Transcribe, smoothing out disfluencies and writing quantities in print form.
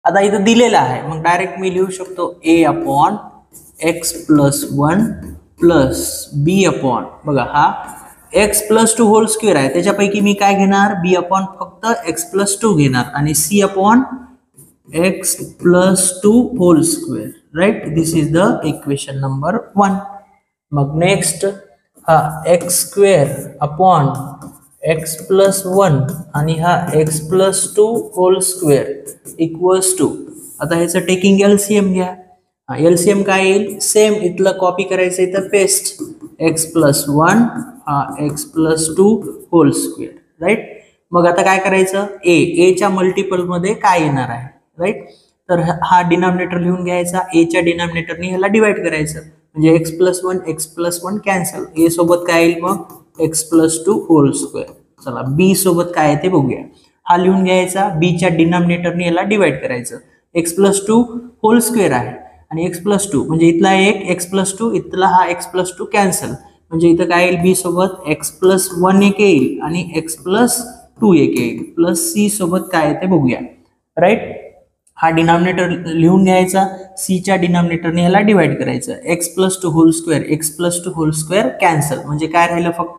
आता इथं दिलेलं आहे, मग डायरेक्ट मी लिहू शकतो a upon x plus 1 plus b upon, बघा हा x प्लस 2 होल स्क्वेअर आहे, त्याच्यापैकी मी काय घेणार, b अपॉन फक्त x प्लस 2 घेणार आणि c upon x plus 2 whole square. Right, this is the equation number 1. मग नेक्स्ट हा x square upon x plus 1 आणि हा x plus 2 whole square equals to, आता ह्याचं टेकिंग एलसीएम घ्या. एलसीएम काय येईल, सेम इथलं कॉपी करायचं, इथं पेस्ट, x प्लस 1 हा x plus 2 whole square. Right, मग आता काय करायचं, a च्या मल्टिपल मध्ये काय येणार आहे. राईट, तर हा डिनॉमिनेटर लिहून घ्यायचा, a च्या डिनॉमिनेटरने ह्याला डिवाइड करायचं, म्हणजे x प्लस 1 कॅन्सल, a सोबत काय येईल मग x प्लस 2 होल स्क्वेअर. चला b सोबत काय आहे ते बघूया. हा लिहून घ्यायचा, b च्या डिनॉमिनेटरने याला डिवाइड करायचं, x प्लस 2 होल स्क्वेअर आहे आणि x प्लस 2 म्हणजे इथला एक x प्लस 2, इथला हा x प्लस 2 कॅन्सल, म्हणजे इथं काय येईल, b सोबत x प्लस 1 एक येईल आणि x प्लस 2 एक येईल, प्लस c सोबत काय आहे ते बघूया. राईट, हा डिनॉमिनेटर लिहून घ्यायचा, c च्या डिनॉमिनेटरने याला डिवाइड करायचं, x plus 2 whole square cancel, म्हणजे काय राहिलं फक्त